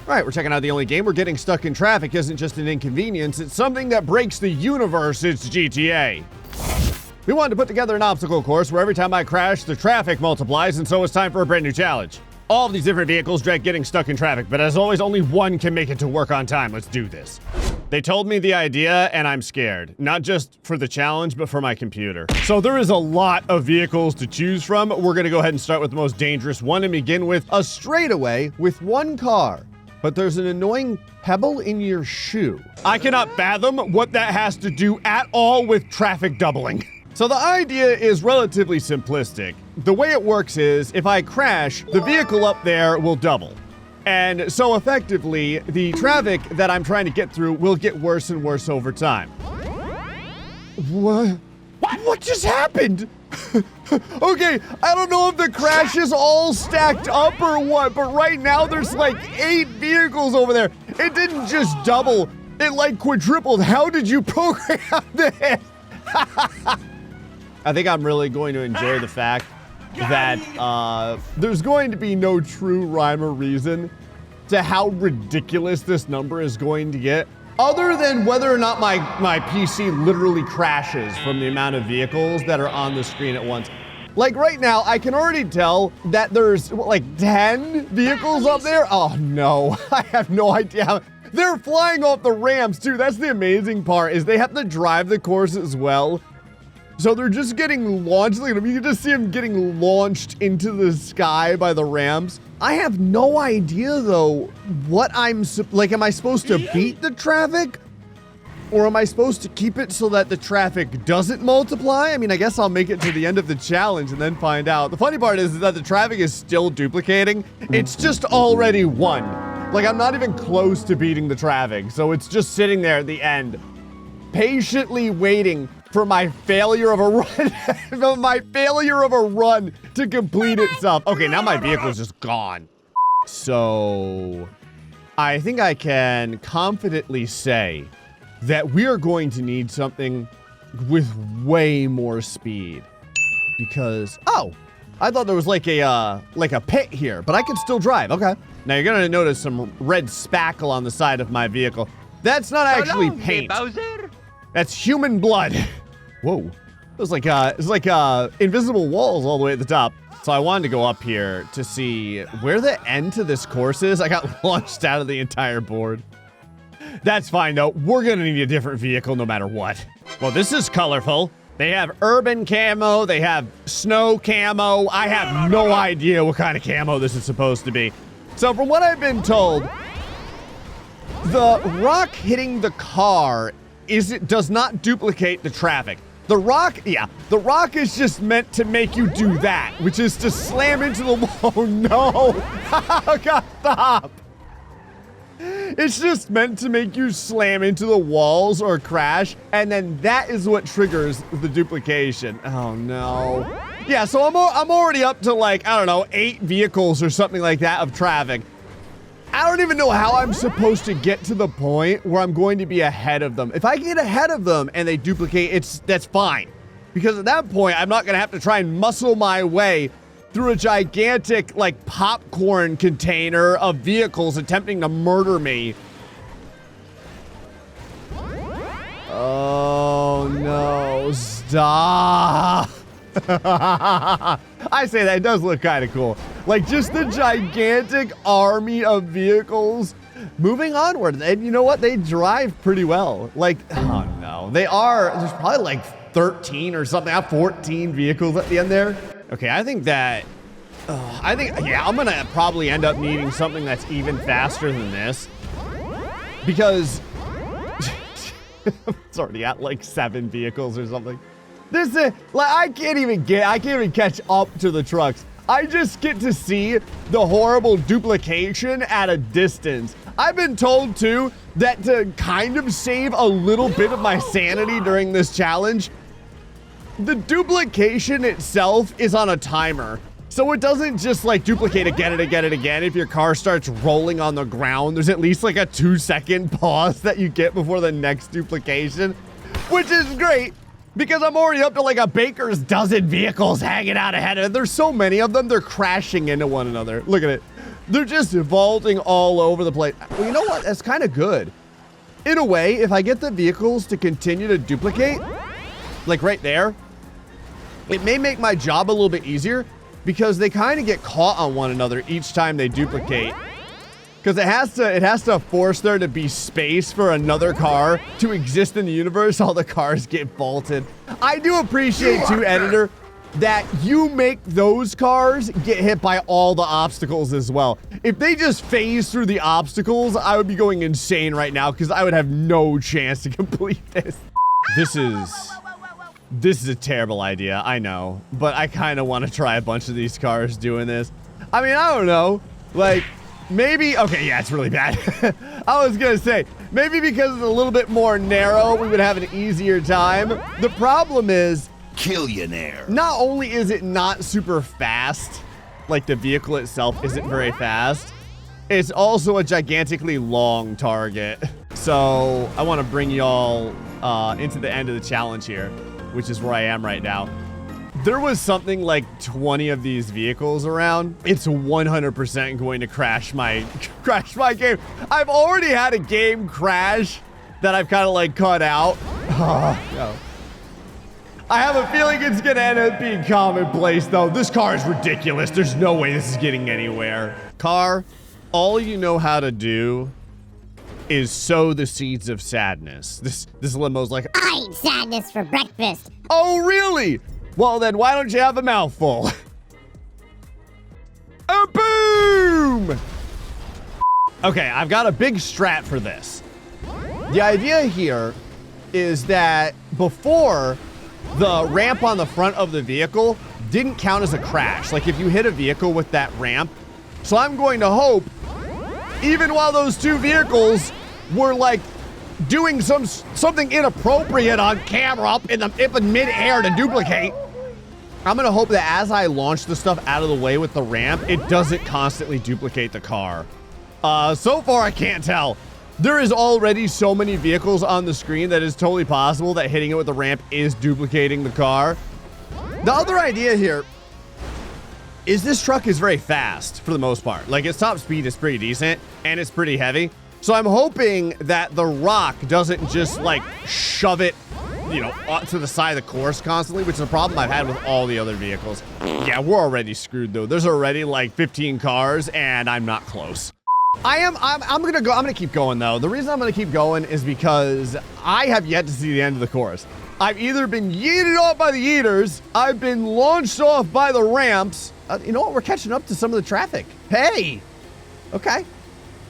All right, we're checking out the only game where getting stuck in traffic isn't just an inconvenience, it's something that breaks the universe. It's GTA. We wanted to put together an obstacle course where every time I crash, the traffic multiplies, and so it's time for a brand new challenge. All of these different vehicles dread getting stuck in traffic, but as always, only one can make it to work on time. Let's do this. They told me the idea, and I'm scared. Not just for the challenge, but for my computer. So there is a lot of vehicles to choose from. We're gonna go ahead and start with the most dangerous one and begin with a straightaway with one car. But there's an annoying pebble in your shoe. I cannot fathom what that has to do at all with traffic doubling. So the idea is relatively simplistic. The way it works is, if I crash, the vehicle up there will double. And so effectively, the traffic that I'm trying to get through will get worse and worse over time. What? What just happened? Okay, I don't know if the crash is all stacked up or what, but right now there's like 8 vehicles over there. It didn't just double, it like quadrupled. How did you program this? I think I'm really going to enjoy the fact that there's going to be no true rhyme or reason to how ridiculous this number is going to get, other than whether or not my PC literally crashes from the amount of vehicles that are on the screen at once. Like right now, I can already tell that there's like 10 vehicles up there. Oh no, I have no idea how. They're flying off the ramps too. That's the amazing part, is they have to drive the course as well. So they're just getting launched. Look at them. You can just see them getting launched into the sky by the ramps. I have no idea though what like, am I supposed to beat the traffic? Or am I supposed to keep it so that the traffic doesn't multiply? I mean, I guess I'll make it to the end of the challenge and then find out. The funny part is that the traffic is still duplicating. It's just already 1. Like, I'm not even close to beating the traffic. So it's just sitting there at the end, patiently waiting for my failure of a run, to complete itself. Okay, now my vehicle is just gone. So I think I can confidently say that we are going to need something with way more speed, because, oh, I thought there was like a pit here, but I can still drive. Okay. Now you're gonna notice some red spackle on the side of my vehicle. That's not actually paint. That's human blood. Whoa. It's like invisible walls all the way at the top. So I wanted to go up here to see where the end to this course is. I got launched out of the entire board. That's fine though. We're gonna need a different vehicle no matter what. Well, this is colorful. They have urban camo, they have snow camo. I have no idea what kind of camo this is supposed to be. So from what I've been told, the rock hitting the car does not duplicate the traffic. The rock is just meant to make you do that, which is to slam into the wall. Oh no, God, stop. It's just meant to make you slam into the walls or crash, and then that is what triggers the duplication. Oh no. Yeah, so I'm already up to like, I don't know, 8 vehicles or something like that of traffic. I don't even know how I'm supposed to get to the point where I'm going to be ahead of them. If I get ahead of them and they duplicate, that's fine. Because at that point, I'm not gonna have to try and muscle my way through a gigantic, like, popcorn container of vehicles attempting to murder me. Oh no, stop. I say that, it does look kind of cool. Like, just the gigantic army of vehicles moving onward. And you know what? They drive pretty well. Like, oh no. There's probably like 13 or something. I have 14 vehicles at the end there. Okay, I think yeah, I'm gonna probably end up needing something that's even faster than this. Because it's already at like 7 vehicles or something. This is, like, I can't even catch up to the trucks. I just get to see the horrible duplication at a distance. I've been told too that to kind of save a little bit of my sanity during this challenge, the duplication itself is on a timer. So it doesn't just like duplicate again and again and again. If your car starts rolling on the ground, there's at least like a 2-second pause that you get before the next duplication, which is great. Because I'm already up to like a baker's dozen vehicles hanging out ahead of it. There's so many of them, they're crashing into one another. Look at it. They're just vaulting all over the place. Well, you know what? That's kind of good. In a way, if I get the vehicles to continue to duplicate, like right there, it may make my job a little bit easier because they kind of get caught on one another each time they duplicate. Because it has to force there to be space for another car to exist in the universe. All the cars get vaulted. I do appreciate too, editor, that you make those cars get hit by all the obstacles as well. If they just phase through the obstacles, I would be going insane right now because I would have no chance to complete this. This is a terrible idea, I know, but I kind of want to try a bunch of these cars doing this. I mean, I don't know, like maybe, okay, yeah, it's really bad. I was gonna say, maybe because it's a little bit more narrow, we would have an easier time. The problem is, Killionaire. not only is it not super fast, like the vehicle itself isn't very fast, it's also a gigantically long target. So I want to bring y'all into the end of the challenge here, which is where I am right now. There was something like 20 of these vehicles around. It's 100% going to crash my game. I've already had a game crash that I've kind of like cut out. No. I have a feeling it's gonna end up being commonplace though. This car is ridiculous. There's no way this is getting anywhere. Car, all you know how to do is sow the seeds of sadness. This limo's like, I eat sadness for breakfast. oh really? Well then why don't you have a mouthful? A boom! Okay, I've got a big strat for this. The idea here is that before, the ramp on the front of the vehicle didn't count as a crash. Like if you hit a vehicle with that ramp. So I'm going to hope, even while those two vehicles were like doing something inappropriate on camera up in mid-air to duplicate, I'm gonna hope that as I launch the stuff out of the way with the ramp, it doesn't constantly duplicate the car. So far I can't tell. There is already so many vehicles on the screen that it's totally possible that hitting it with the ramp is duplicating the car. The other idea here is this truck is very fast for the most part. Like its top speed is pretty decent and it's pretty heavy. So I'm hoping that the rock doesn't just like shove it, you know, to the side of the course constantly, which is a problem I've had with all the other vehicles. Yeah, we're already screwed though. There's already like 15 cars and I'm not close. I'm gonna keep going though. The reason I'm gonna keep going is because I have yet to see the end of the course. I've either been yeeted off by the eaters, I've been launched off by the ramps. You know what? We're catching up to some of the traffic. Hey! Okay.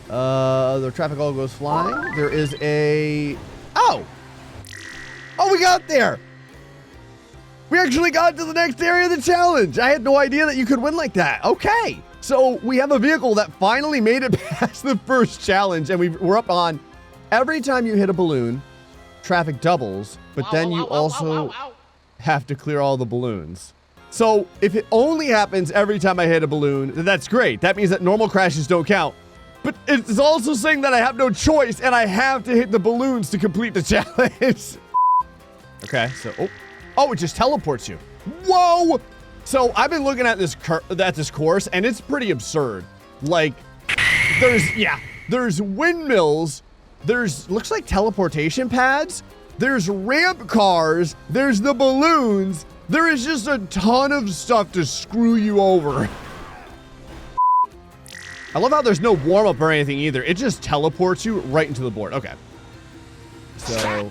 The traffic all goes flying. There is a... Oh! Oh, we got there! We actually got to the next area of the challenge. I had no idea that you could win like that. Okay. So we have a vehicle that finally made it past the first challenge, and we're up on every time you hit a balloon, traffic doubles, but then you also have to clear all the balloons. So if it only happens every time I hit a balloon, then that's great. That means that normal crashes don't count. But it's also saying that I have no choice, and I have to hit the balloons to complete the challenge. Okay, so, oh, it just teleports you. Whoa! So I've been looking at this course, and it's pretty absurd. Like, there's windmills, looks like teleportation pads, there's ramp cars, there's the balloons, there is just a ton of stuff to screw you over. I love how there's no warm-up or anything either. It just teleports you right into the board. Okay. So,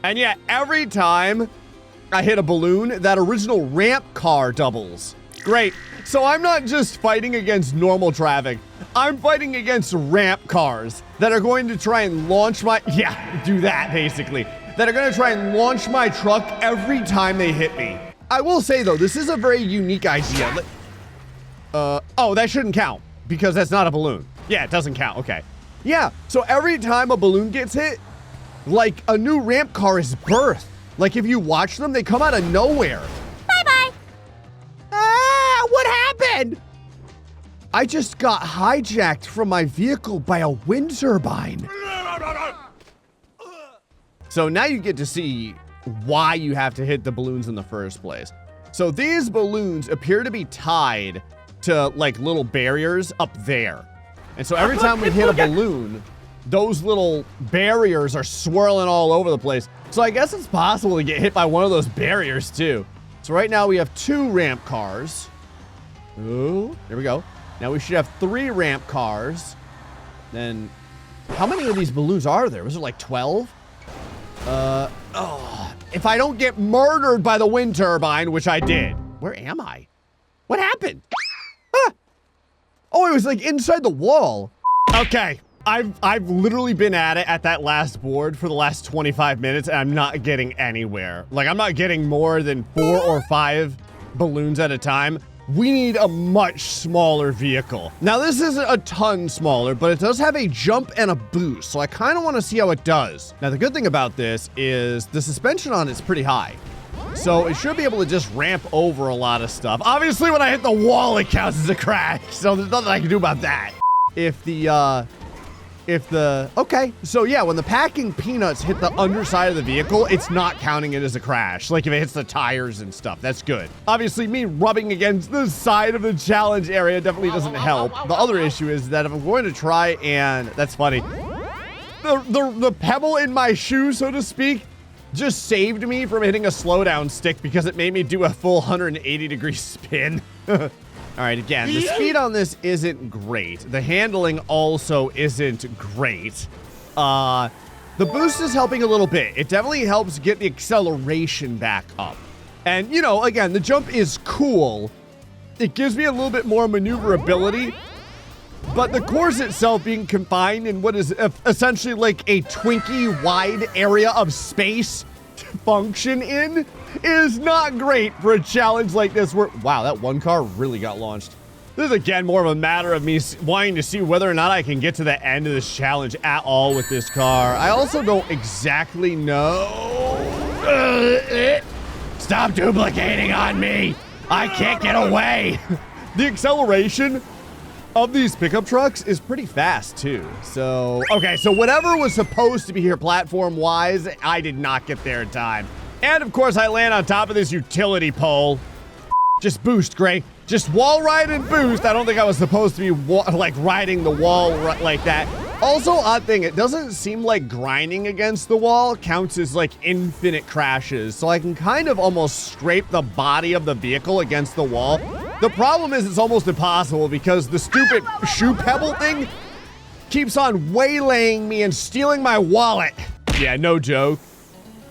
and yeah, every time I hit a balloon, that original ramp car doubles. Great. So I'm not just fighting against normal traffic. I'm fighting against ramp cars that are going to try and launch my... Yeah, do that, basically. That are going to try and launch my truck every time they hit me. I will say, though, this is a very unique idea. Oh, that shouldn't count because that's not a balloon. Yeah, it doesn't count. Okay. Yeah, so every time a balloon gets hit, like a new ramp car is birthed. Like if you watch them, they come out of nowhere. Bye-bye. Ah, what happened? I just got hijacked from my vehicle by a wind turbine. So now you get to see why you have to hit the balloons in the first place. So these balloons appear to be tied to like little barriers up there. And so every time we hit a balloon, those little barriers are swirling all over the place. So I guess it's possible to get hit by one of those barriers too. So right now we have 2 ramp cars. Ooh, there we go. Now we should have 3 ramp cars. Then, how many of these balloons are there? Was there like 12? If I don't get murdered by the wind turbine, which I did. Where am I? What happened? Ah! Oh, it was like inside the wall. Okay, I've literally been at it at that last board for the last 25 minutes and I'm not getting anywhere. Like, I'm not getting more than 4 or 5 balloons at a time. We need a much smaller vehicle. Now, this isn't a ton smaller, but it does have a jump and a boost, so I kind of want to see how it does. Now, the good thing about this is the suspension on it's pretty high, so it should be able to just ramp over a lot of stuff. Obviously, when I hit the wall, it counts as a crash, so there's nothing I can do about that. Okay, so yeah, when the packing peanuts hit the underside of the vehicle, it's not counting it as a crash. Like if it hits the tires and stuff, that's good. Obviously, me rubbing against the side of the challenge area definitely doesn't help. The other issue is that if I'm going to try and, that's funny, the pebble in my shoe, so to speak, just saved me from hitting a slowdown stick because it made me do a full 180-degree spin. All right, again, the speed on this isn't great. The handling also isn't great. The boost is helping a little bit. It definitely helps get the acceleration back up. And, you know, again, the jump is cool. It gives me a little bit more maneuverability. But the course itself being confined in what is essentially like a Twinkie-wide area of space to function in is not great for a challenge like this where, wow, that one car really got launched. This is, again, more of a matter of me wanting to see whether or not I can get to the end of this challenge at all with this car. I also don't exactly know. Stop duplicating on me. I can't get away. The acceleration of these pickup trucks is pretty fast too. So, okay, so whatever was supposed to be here platform-wise, I did not get there in time. And of course, I land on top of this utility pole. Just boost, Gray. Just wall ride and boost. I don't think I was supposed to be like riding the wall like that. Also, odd thing, it doesn't seem like grinding against the wall counts as like infinite crashes. So I can kind of almost scrape the body of the vehicle against the wall. The problem is it's almost impossible because the stupid shoe pebble thing keeps on waylaying me and stealing my wallet. Yeah, no joke.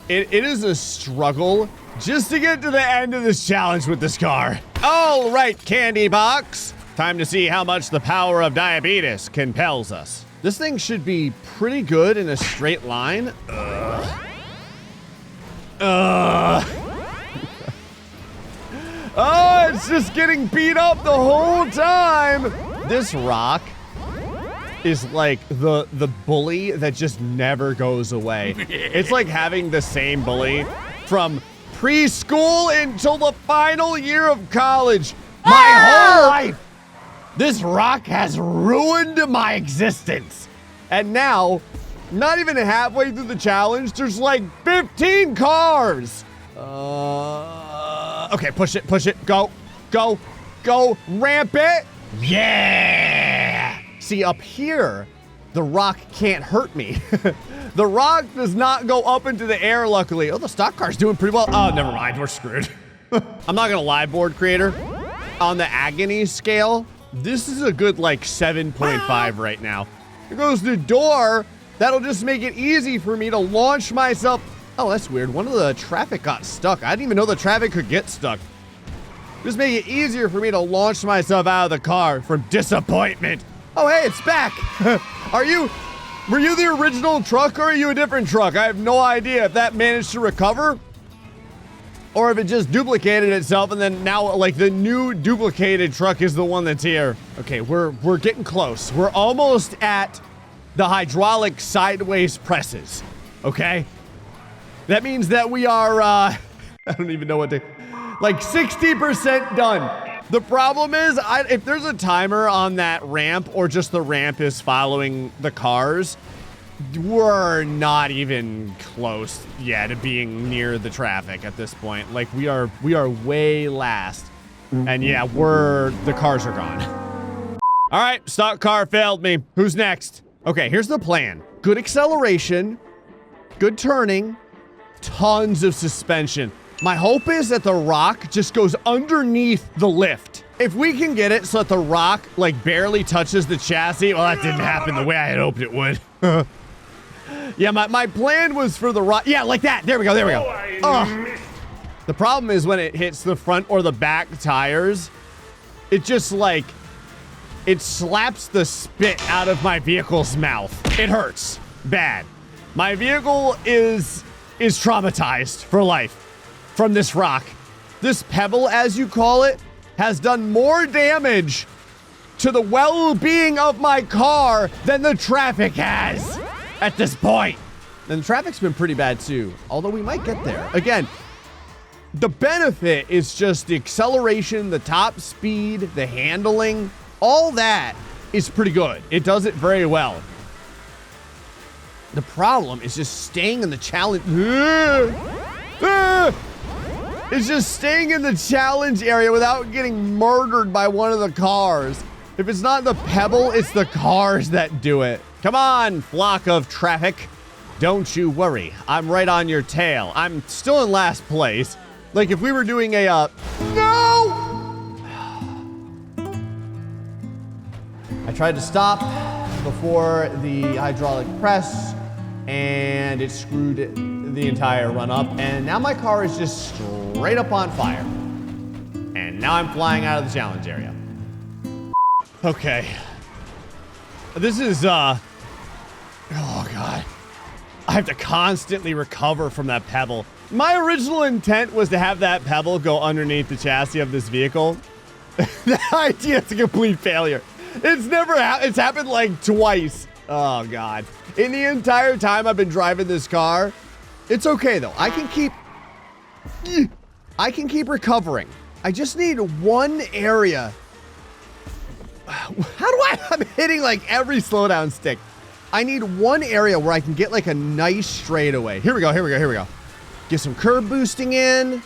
It is a struggle just to get to the end of this challenge with this car. All right, candy box. Time to see how much the power of diabetes compels us. This thing should be pretty good in a straight line. Oh, it's just getting beat up the whole time. This rock is like the bully that just never goes away. It's like having the same bully from preschool until the final year of college. My whole life, this rock has ruined my existence. And now, not even halfway through the challenge, there's like 15 cars. Okay, push it, go, ramp it. Yeah. See, up here, the rock can't hurt me. The rock does not go up into the air, luckily. Oh, the stock car's doing pretty well. Oh, never mind, we're screwed. I'm not gonna lie, board creator. On the agony scale, this is a good like 7.5 right now. Here goes the door. That'll just make it easy for me to launch myself. Oh, that's weird. One of the traffic got stuck. I didn't even know the traffic could get stuck. Just make it easier for me to launch myself out of the car from disappointment. Oh, hey, it's back. Were you the original truck or are you a different truck? I have no idea if that managed to recover or if it just duplicated itself and then now like the new duplicated truck is the one that's here. Okay, we're getting close. We're almost at the hydraulic sideways presses, okay? That means that we are, I don't even know what to, like 60% done. The problem is, if there's a timer on that ramp or just the ramp is following the cars, we're not even close yet to being near the traffic at this point. Like we are way last. And yeah, the cars are gone. All right, stock car failed me. Who's next? Okay, here's the plan. Good acceleration, good turning, tons of suspension. My hope is that the rock just goes underneath the lift. If we can get it so that the rock like barely touches the chassis, well, that didn't happen the way I had hoped it would. Yeah, my plan was for the rock. Yeah, like that. There we go. There we go. Oh. The problem is when it hits the front or the back tires, it just like, it slaps the spit out of my vehicle's mouth. It hurts bad. My vehicle is traumatized for life from this rock. This pebble, as you call it, has done more damage to the well-being of my car than the traffic has at this point. And the traffic's been pretty bad too, although we might get there. Again, the benefit is just the acceleration, the top speed, the handling, all that is pretty good. It does it very well. The problem is just staying in the challenge. It's just staying in the challenge area without getting murdered by one of the cars. If it's not the pebble, it's the cars that do it. Come on, flock of traffic. Don't you worry. I'm right on your tail. I'm still in last place. Like if we were doing a, no! I tried to stop before the hydraulic press and it screwed the entire run up. And now my car is just straight up on fire. And now I'm flying out of the challenge area. Okay. This is, oh God. I have to constantly recover from that pebble. My original intent was to have that pebble go underneath the chassis of this vehicle. The idea is a complete failure. It's never happened. It's happened like twice. Oh God. In the entire time I've been driving this car, it's okay though. I can keep recovering. I just need one area. I'm hitting like every slowdown stick. I need one area where I can get like a nice straightaway. Here we go. Get some curb boosting in.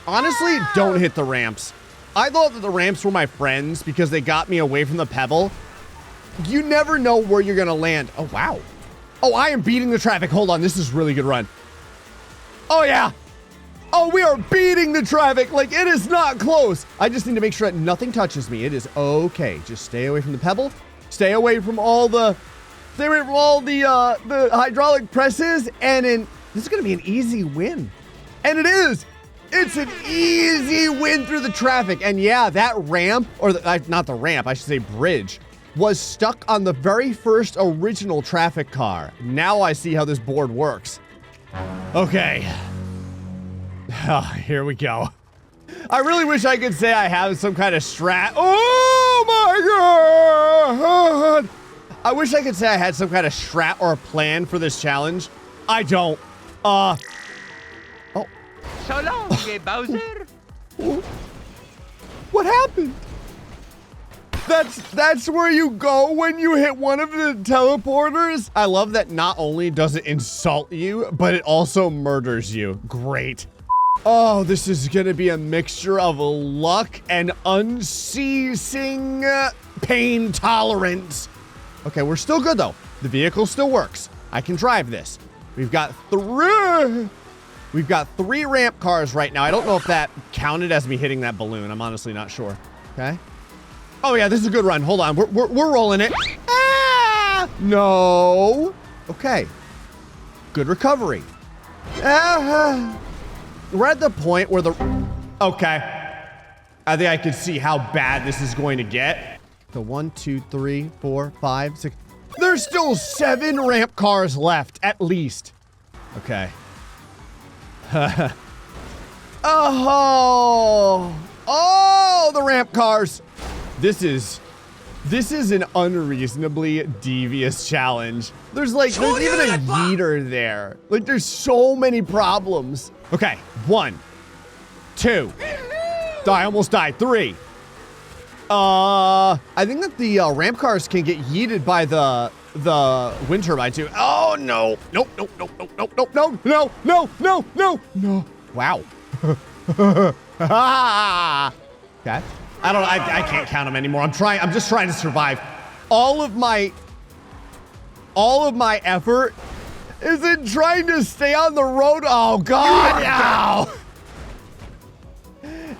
Honestly, don't hit the ramps. I thought that the ramps were my friends because they got me away from the pebble. You never know where you're gonna land. Oh, wow. Oh, I am beating the traffic. Hold on, this is a really good run. Oh yeah. Oh, we are beating the traffic. Like it is not close. I just need to make sure that nothing touches me. It is okay. Just stay away from the pebble. Stay away from all the hydraulic presses, and this is gonna be an easy win. And it is. It's an easy win through the traffic. And yeah, that ramp, or not the ramp, I should say bridge, was stuck on the very first original traffic car. Now I see how this board works. Okay. Here we go. I really wish I could say I have some kind of strat. Oh my God! I wish I could say I had some kind of strat or a plan for this challenge. I don't. Oh. So long, Bowser. What happened? That's where you go when you hit one of the teleporters. I love that not only does it insult you, but it also murders you. Great. Oh, this is gonna be a mixture of luck and unceasing pain tolerance. Okay, we're still good though. The vehicle still works. I can drive this. We've got three ramp cars right now. I don't know if that counted as me hitting that balloon. I'm honestly not sure. Okay. Oh yeah, this is a good run. Hold on, we're rolling it. Ah! No. Okay. Good recovery. We're at the point where okay. I think I can see how bad this is going to get. So 1, 2, 3, 4, 5, 6. There's still 7 ramp cars left, at least. Okay. Oh, the ramp cars. This is an unreasonably devious challenge. There's even a yeeter there. Like there's so many problems. Okay, 1, 2. I almost died. 3. I think that the ramp cars can get yeeted by the wind turbine too. Oh no. Nope. No. Wow. Okay. I can't count them anymore. I'm just trying to survive. All of my effort is in trying to stay on the road. Oh God, no!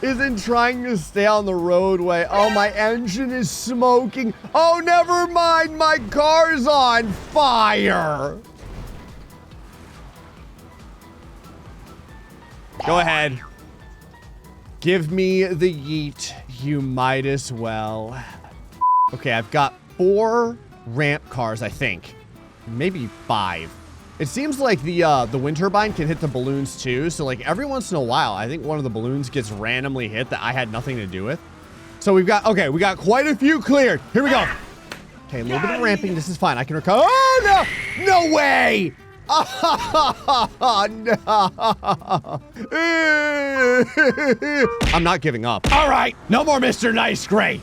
Is in trying to stay on the roadway. Oh, my engine is smoking. Oh, never mind. My car's on fire. Go ahead. Give me the yeet. You might as well. Okay, I've got 4 ramp cars, I think. Maybe 5. It seems like the wind turbine can hit the balloons too. So like every once in a while, I think one of the balloons gets randomly hit that I had nothing to do with. So we got quite a few cleared. Here we go. Okay, a little bit of ramping. This is fine. I can recover. Oh, no, no way. Oh, no. I'm not giving up. All right, no more Mr. Nice Gray.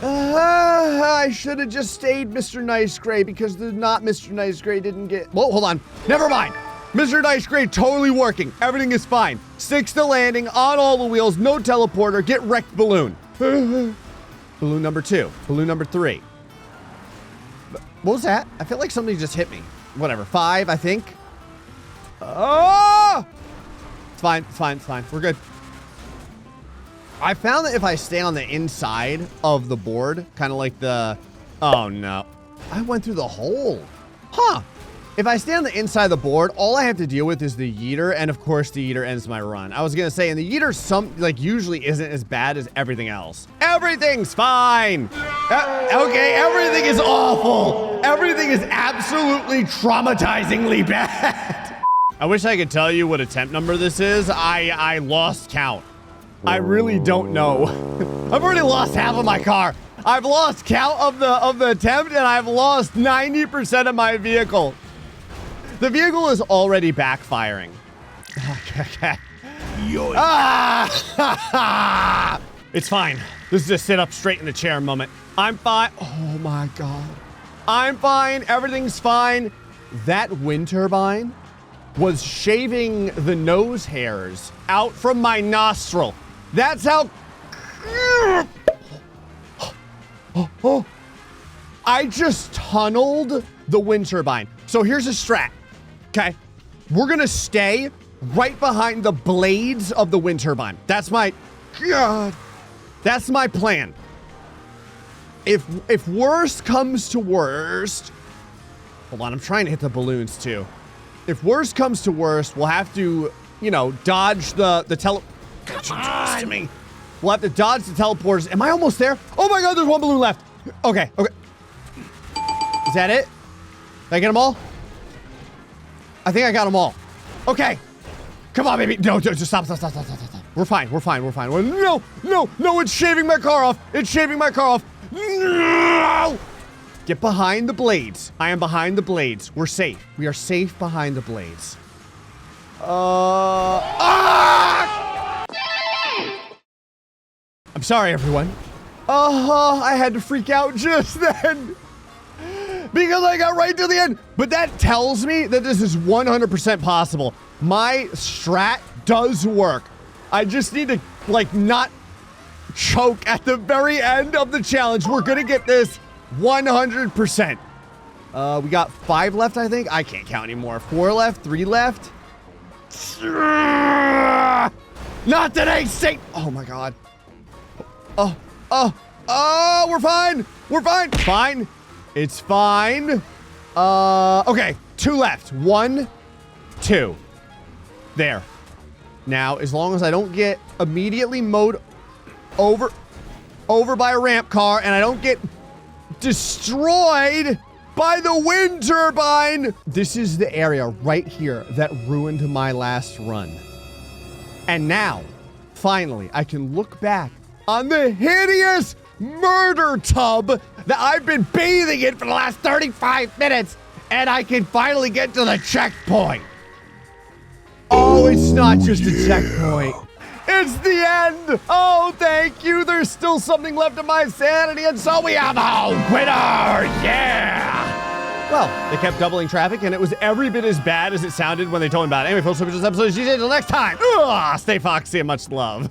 I should have just stayed Mr. Nice Gray because the not Mr. Nice Gray didn't get... Whoa, hold on. Never mind. Mr. Nice Gray totally working. Everything is fine. Sticks to landing, on all the wheels, no teleporter, get wrecked balloon. Balloon number 2. Balloon number 3. What was that? I feel like somebody just hit me. Whatever. 5, I think. Oh! It's fine. It's fine. It's fine. We're good. I found that if I stay on the inside of the board, kind of like the... Oh, no. I went through the hole. Huh. If I stay on the inside of the board, all I have to deal with is the yeeter, and of course the yeeter ends my run. I was going to say, and the yeeter usually isn't as bad as everything else. Everything's fine. Okay, everything is awful. Everything is absolutely traumatizingly bad. I wish I could tell you what attempt number this is. I lost count. I really don't know. I've already lost half of my car. I've lost count of the attempt, and I've lost 90% of my vehicle. The vehicle is already backfiring. Okay. Ah! It's fine. This is a sit up straight in the chair moment. I'm fine. Oh my God. I'm fine. Everything's fine. That wind turbine was shaving the nose hairs out from my nostril. That's how... I just tunneled the wind turbine. So here's a strat, okay? We're gonna stay right behind the blades of the wind turbine. That's my... God. That's my plan. If worst comes to worst... Hold on, I'm trying to hit the balloons too. If worst comes to worst, we'll have to, you know, dodge the tele... to me. We'll have to dodge the teleporters. Am I almost there? Oh my God, there's one balloon left. Okay, okay. Is that it? Did I get them all? I think I got them all. Okay. Come on, baby. No, just stop. We're fine. No, it's shaving my car off. It's shaving my car off. No! Get behind the blades. I am behind the blades. We're safe. We are safe behind the blades. I'm sorry, everyone. I had to freak out just then. Because I got right to the end. But that tells me that this is 100% possible. My strat does work. I just need to, like, not choke at the very end of the challenge. We're gonna get this 100%. We got 5 left, I think. I can't count anymore. 4 left, 3 left. Not today, Satan. Oh my God. We're fine. We're fine. Fine. It's fine. Okay. 2 left. 1, 2. There. Now, as long as I don't get immediately mowed over by a ramp car and I don't get destroyed by the wind turbine. This is the area right here that ruined my last run. And now, finally, I can look back on the hideous murder tub that I've been bathing in for the last 35 minutes, and I can finally get to the checkpoint. Oh, it's not just a checkpoint. It's the end. Oh, thank you. There's still something left of my sanity, and so we have a winner. Yeah. Well, they kept doubling traffic, and it was every bit as bad as it sounded when they told me about it. Anyway, folks, hope you enjoyed this episode. See you until next time. Stay foxy and much love.